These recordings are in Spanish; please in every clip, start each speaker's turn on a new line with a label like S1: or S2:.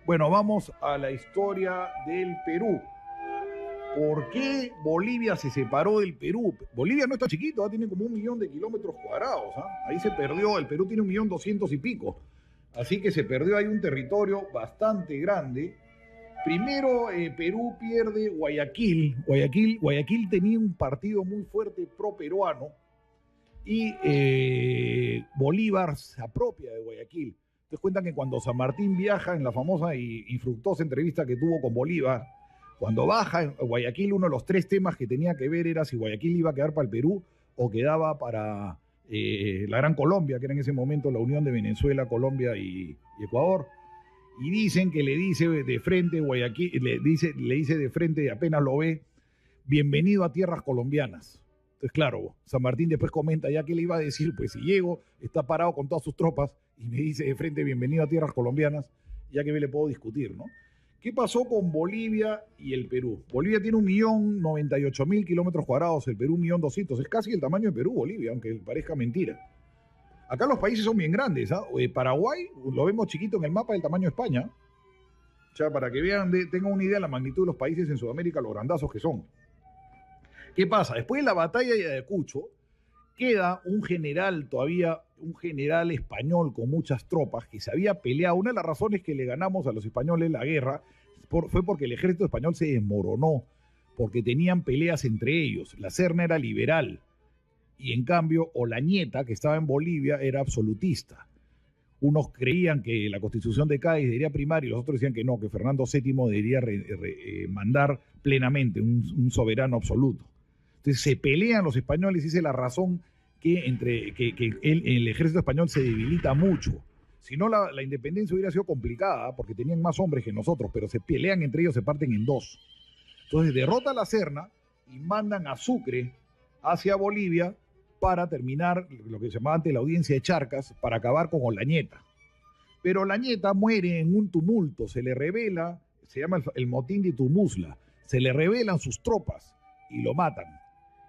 S1: Bueno, vamos a la historia del Perú. ¿Por qué Bolivia se separó del Perú? Bolivia no está chiquito, tiene como 1.000.000 de kilómetros cuadrados. Ahí se perdió, el Perú tiene 1.200.000 y pico. Así que se perdió ahí un territorio bastante grande. Primero, Perú pierde Guayaquil. Guayaquil tenía un partido muy fuerte pro-peruano y Bolívar se apropia de Guayaquil. Entonces cuentan que cuando San Martín viaja en la famosa y infructuosa entrevista que tuvo con Bolívar, cuando baja en Guayaquil, uno de los 3 temas que tenía que ver era si Guayaquil iba a quedar para el Perú o quedaba para la Gran Colombia, que era en ese momento la unión de Venezuela, Colombia y Ecuador. Y dicen que le dice de frente Guayaquil, le dice de frente, apenas lo ve, bienvenido a tierras colombianas. Entonces, claro, San Martín después comenta ya que le iba a decir, pues si llego, está parado con todas sus tropas y me dice de frente, bienvenido a tierras colombianas, ya que me le puedo discutir, ¿no? ¿Qué pasó con Bolivia y el Perú? Bolivia tiene 1.098.000 kilómetros cuadrados, el Perú 1.200.000. Es casi el tamaño de Perú, Bolivia, aunque parezca mentira. Acá los países son bien grandes. Paraguay lo vemos chiquito en el mapa del tamaño de España. O sea, para que vean, tengan una idea de la magnitud de los países en Sudamérica, los grandazos que son. ¿Qué pasa? Después de la batalla de Ayacucho, queda un general español con muchas tropas que se había peleado. Una de las razones que le ganamos a los españoles la guerra fue porque el ejército español se desmoronó, porque tenían peleas entre ellos. La Serna era liberal y en cambio Olañeta, que estaba en Bolivia, era absolutista. Unos creían que la Constitución de Cádiz debería primar y los otros decían que no, que Fernando VII debería mandar plenamente, un soberano absoluto. Entonces se pelean los españoles y esa es la razón que el ejército español se debilita mucho. Si no, la independencia hubiera sido complicada porque tenían más hombres que nosotros, pero se pelean entre ellos, se parten en 2. Entonces derrota a la Serna y mandan a Sucre hacia Bolivia para terminar lo que se llamaba antes la audiencia de Charcas, para acabar con Olañeta. Pero Olañeta muere en un tumulto, se le revela, se llama el motín de Tumusla, se le revelan sus tropas y lo matan.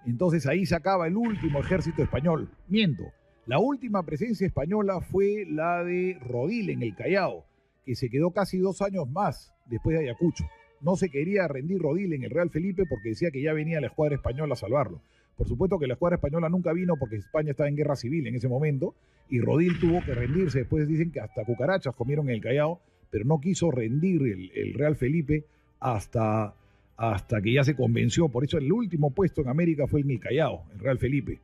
S1: Entonces ahí se acaba el último ejército español. Miento, la última presencia española fue la de Rodil en el Callao, que se quedó casi 2 años más después de Ayacucho. No se quería rendir Rodil en el Real Felipe porque decía que ya venía la escuadra española a salvarlo. Por supuesto que la escuadra española nunca vino porque España estaba en guerra civil en ese momento y Rodil tuvo que rendirse. Después dicen que hasta cucarachas comieron en el Callao, pero no quiso rendir el Real Felipe hasta que ya se convenció. Por eso el último puesto en América fue en el Callao, el Real Felipe.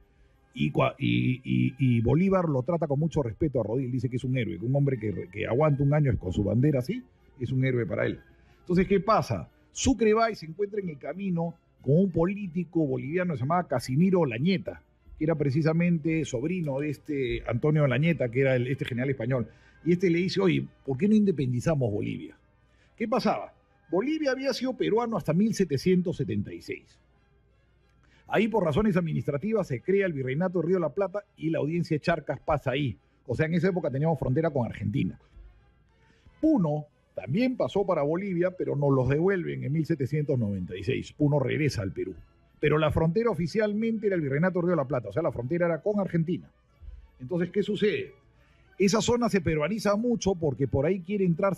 S1: Y Bolívar lo trata con mucho respeto a Rodil, dice que es un héroe, que un hombre que aguanta un año con su bandera así, es un héroe para él. Entonces, ¿qué pasa? Sucre va y se encuentra en el camino con un político boliviano que se llamaba Casimiro Olañeta, que era precisamente sobrino de este Antonio Olañeta, que era este general español. Y este le dice, oye, ¿por qué no independizamos Bolivia? ¿Qué pasaba? Bolivia había sido peruano hasta 1776. Ahí, por razones administrativas, se crea el Virreinato de Río de la Plata y la audiencia de Charcas pasa ahí. O sea, en esa época teníamos frontera con Argentina. Puno también pasó para Bolivia, pero nos los devuelven en 1796. Puno regresa al Perú. Pero la frontera oficialmente era el Virreinato de Río de la Plata, o sea, la frontera era con Argentina. Entonces, ¿qué sucede? Esa zona se peruaniza mucho porque por ahí quieren entrar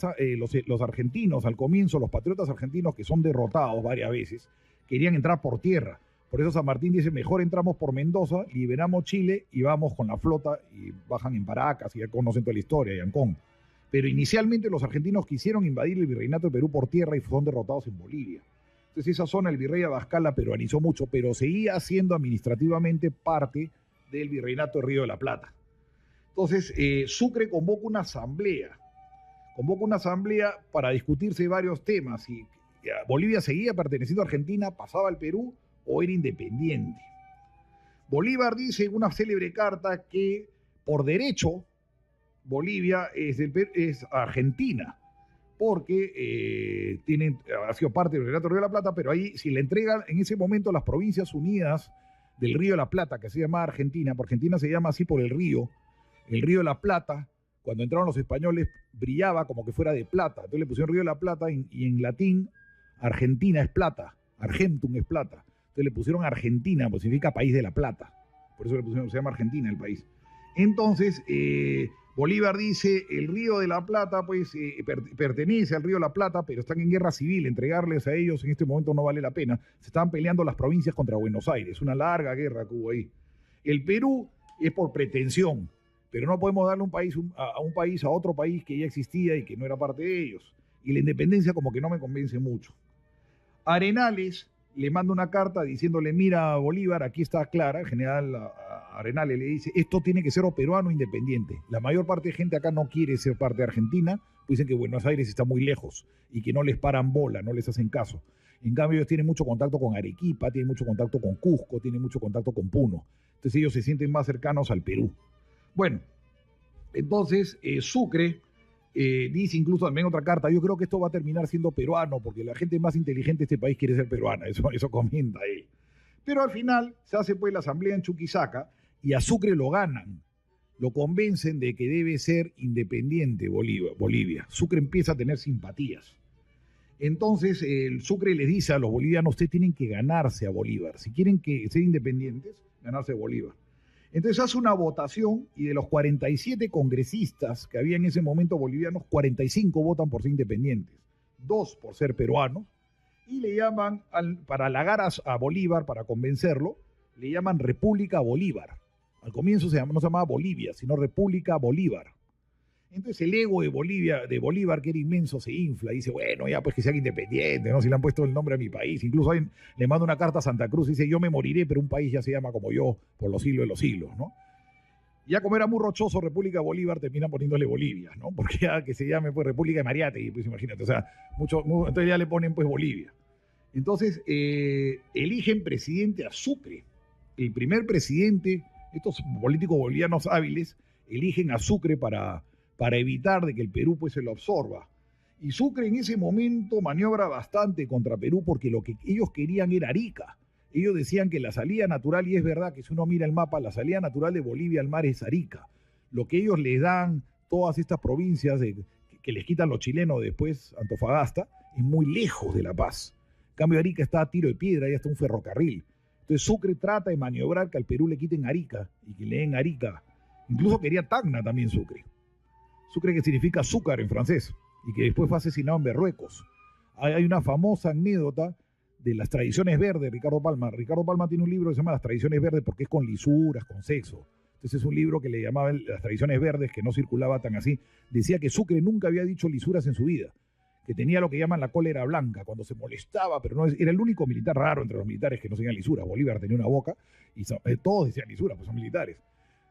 S1: los argentinos al comienzo, los patriotas argentinos que son derrotados varias veces, querían entrar por tierra. Por eso San Martín dice, mejor entramos por Mendoza, liberamos Chile y vamos con la flota y bajan en Paracas y ya conocen toda la historia, y Ancón. Pero inicialmente los argentinos quisieron invadir el Virreinato de Perú por tierra y son derrotados en Bolivia. Entonces esa zona el virrey Abascal la peruanizó mucho, pero seguía siendo administrativamente parte del Virreinato de Río de la Plata. Entonces Sucre convoca una asamblea para discutirse varios temas. Y Bolivia seguía perteneciendo a Argentina, pasaba al Perú o era independiente. Bolívar dice en una célebre carta que por derecho Bolivia es Argentina, porque ha sido parte del Virreinato de Río de la Plata, pero ahí si le entregan en ese momento las Provincias Unidas del Río de la Plata, que se llama Argentina, porque Argentina se llama así por el río de la Plata, cuando entraron los españoles brillaba como que fuera de plata, entonces le pusieron Río de la Plata y en latín Argentina es plata, Argentum es plata, entonces le pusieron Argentina, pues significa país de la plata, por eso le pusieron, se llama Argentina el país. Entonces, Bolívar dice, el Río de la Plata, pues, pertenece al Río de la Plata, pero están en guerra civil, entregarles a ellos en este momento no vale la pena. Se estaban peleando las provincias contra Buenos Aires, una larga guerra que hubo ahí. El Perú es por pretensión, pero no podemos darle a otro país que ya existía y que no era parte de ellos. Y la independencia como que no me convence mucho. Arenales le manda una carta diciéndole, mira Bolívar, aquí está clara, el general Arenales le dice, esto tiene que ser o peruano o independiente. La mayor parte de gente acá no quiere ser parte de Argentina, pues dicen que Buenos Aires está muy lejos y que no les paran bola, no les hacen caso. En cambio, ellos tienen mucho contacto con Arequipa, tienen mucho contacto con Cusco, tienen mucho contacto con Puno. Entonces ellos se sienten más cercanos al Perú. Bueno, entonces Sucre dice incluso también otra carta, yo creo que esto va a terminar siendo peruano, porque la gente más inteligente de este país quiere ser peruana, eso comenta él. Pero al final se hace pues la asamblea en Chuquisaca y a Sucre lo ganan, lo convencen de que debe ser independiente Bolivia. Sucre empieza a tener simpatías. Entonces el Sucre les dice a los bolivianos, ustedes tienen que ganarse a Bolívar, si quieren ser independientes, ganarse a Bolívar. Entonces hace una votación y de los 47 congresistas que había en ese momento bolivianos, 45 votan por ser independientes, 2 por ser peruanos, y le llaman, para halagar a Bolívar, para convencerlo, le llaman República Bolívar. Al comienzo no se llamaba Bolivia, sino República Bolívar. Entonces el ego de Bolívar, que era inmenso, se infla y dice, bueno, ya pues que sea independiente, ¿no? Si le han puesto el nombre a mi país. Incluso le manda una carta a Santa Cruz y dice, yo me moriré, pero un país ya se llama como yo por los siglos de los siglos, ¿no? Ya como era muy rochoso República Bolívar, terminan poniéndole Bolivia, ¿no? Porque ya que se llame pues República de Mariátegui, pues imagínate, o sea, entonces ya le ponen pues Bolivia. Entonces eligen presidente a Sucre. El primer presidente, estos políticos bolivianos hábiles, eligen a Sucre para evitar de que el Perú pues se lo absorba. Y Sucre en ese momento maniobra bastante contra Perú porque lo que ellos querían era Arica. Ellos decían que la salida natural, y es verdad que si uno mira el mapa, la salida natural de Bolivia al mar es Arica. Lo que ellos les dan, todas estas provincias que les quitan los chilenos después, Antofagasta, es muy lejos de La Paz. En cambio, Arica está a tiro de piedra, ya está un ferrocarril. Entonces Sucre trata de maniobrar que al Perú le quiten Arica y que le den Arica. Incluso quería Tacna también Sucre. Sucre que significa azúcar en francés y que después fue asesinado en Berruecos. Hay una famosa anécdota de las tradiciones verdes, Ricardo Palma. Ricardo Palma tiene un libro que se llama Las tradiciones verdes porque es con lisuras, con sexo. Entonces es un libro que le llamaban Las tradiciones verdes, que no circulaba tan así. Decía que Sucre nunca había dicho lisuras en su vida, que tenía lo que llaman la cólera blanca, cuando se molestaba, pero no era el único militar raro entre los militares que no tenían lisuras. Bolívar tenía una boca y todos decían lisuras, pues son militares.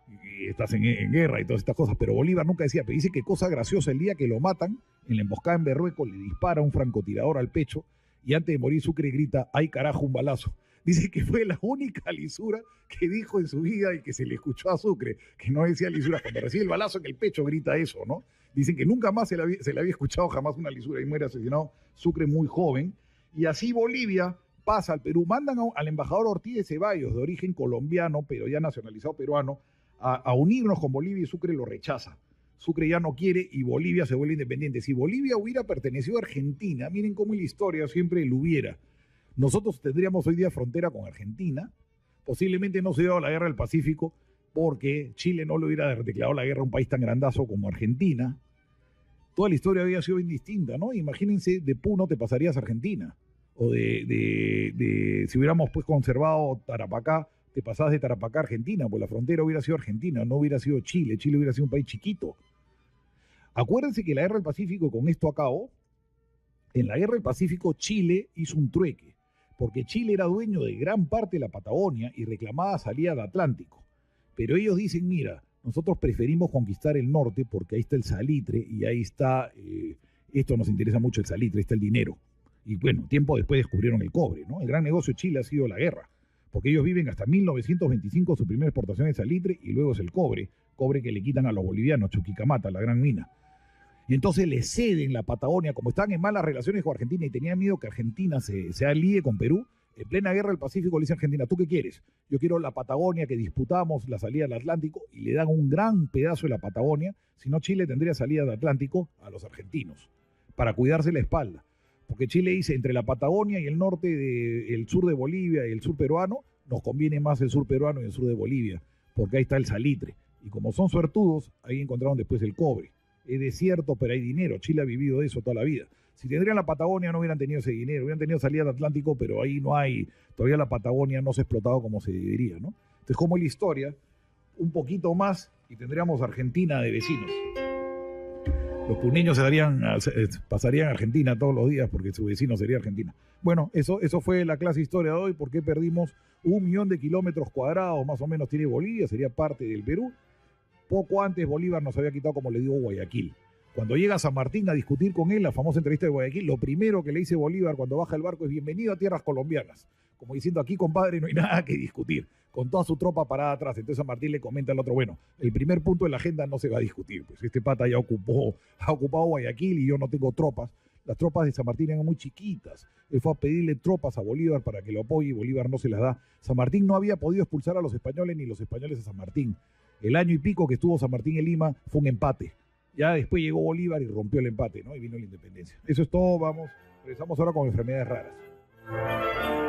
S1: Y estás en guerra y todas estas cosas, pero Bolívar nunca decía, pero dice que cosa graciosa, el día que lo matan, en la emboscada en Berruecos, le dispara un francotirador al pecho y antes de morir Sucre grita, ¡ay carajo, un balazo! Dice que fue la única lisura que dijo en su vida y que se le escuchó a Sucre, que no decía lisura, cuando recibe el balazo en el pecho grita eso, ¿no? Dicen que nunca más se le había escuchado jamás una lisura y muere asesinado Sucre muy joven, y así Bolivia pasa al Perú, mandan al embajador Ortiz de Ceballos, de origen colombiano, pero ya nacionalizado peruano, a unirnos con Bolivia, y Sucre lo rechaza. Sucre ya no quiere y Bolivia se vuelve independiente. Si Bolivia hubiera pertenecido a Argentina, miren cómo en la historia siempre lo hubiera. Nosotros tendríamos hoy día frontera con Argentina. Posiblemente no se hubiera dado la guerra del Pacífico porque Chile no le hubiera declarado la guerra a un país tan grandazo como Argentina. Toda la historia había sido bien distinta, ¿no? Imagínense, de Puno te pasarías a Argentina. O si hubiéramos pues conservado Tarapacá, te pasabas de Tarapacá a Argentina, pues la frontera hubiera sido Argentina, no hubiera sido Chile. Chile hubiera sido un país chiquito. Acuérdense que la guerra del Pacífico, con esto acabó. En la guerra del Pacífico, Chile hizo un trueque, porque Chile era dueño de gran parte de la Patagonia y reclamaba salida al Atlántico. Pero ellos dicen, mira, nosotros preferimos conquistar el norte porque ahí está el salitre y ahí está, esto nos interesa mucho el salitre, ahí está el dinero. Y bueno, tiempo después descubrieron el cobre, ¿no? El gran negocio de Chile ha sido la guerra, porque ellos viven hasta 1925 su primera exportación de salitre y luego es el cobre que le quitan a los bolivianos, Chuquicamata, la gran mina. Y entonces le ceden la Patagonia, como estaban en malas relaciones con Argentina y tenían miedo que Argentina se alíe con Perú. En plena guerra del Pacífico le dice a Argentina, ¿tú qué quieres? Yo quiero la Patagonia, que disputamos la salida del Atlántico, y le dan un gran pedazo de la Patagonia. Si no, Chile tendría salida del Atlántico a los argentinos, para cuidarse la espalda. Porque Chile dice, entre la Patagonia y el norte, el sur de Bolivia y el sur peruano, nos conviene más el sur peruano y el sur de Bolivia, porque ahí está el salitre. Y como son suertudos, ahí encontraron después el cobre. Es desierto, pero hay dinero. Chile ha vivido de eso toda la vida. Si tendrían la Patagonia no hubieran tenido ese dinero, hubieran tenido salida al Atlántico, pero ahí no hay, todavía la Patagonia no se ha explotado como se debería, ¿no? Entonces, como es la historia, un poquito más y tendríamos Argentina de vecinos. Los puneños pasarían a Argentina todos los días porque su vecino sería Argentina. Bueno, eso fue la clase de historia de hoy, porque perdimos 1 millón de kilómetros cuadrados, más o menos tiene Bolivia, sería parte del Perú. Poco antes Bolívar nos había quitado, como le digo, Guayaquil. Cuando llega a San Martín a discutir con él, la famosa entrevista de Guayaquil, lo primero que le dice Bolívar cuando baja el barco es: bienvenido a tierras colombianas. Como diciendo, aquí, compadre, no hay nada que discutir. Con toda su tropa parada atrás. Entonces San Martín le comenta al otro: bueno, el primer punto de la agenda no se va a discutir. Pues este pata ya ha ocupado Guayaquil y yo no tengo tropas. Las tropas de San Martín eran muy chiquitas. Él fue a pedirle tropas a Bolívar para que lo apoye y Bolívar no se las da. San Martín no había podido expulsar a los españoles ni los españoles a San Martín. El año y pico que estuvo San Martín en Lima fue un empate. Ya después llegó Bolívar y rompió el empate, ¿no? Y vino la independencia. Eso es todo, vamos. Regresamos ahora con enfermedades raras.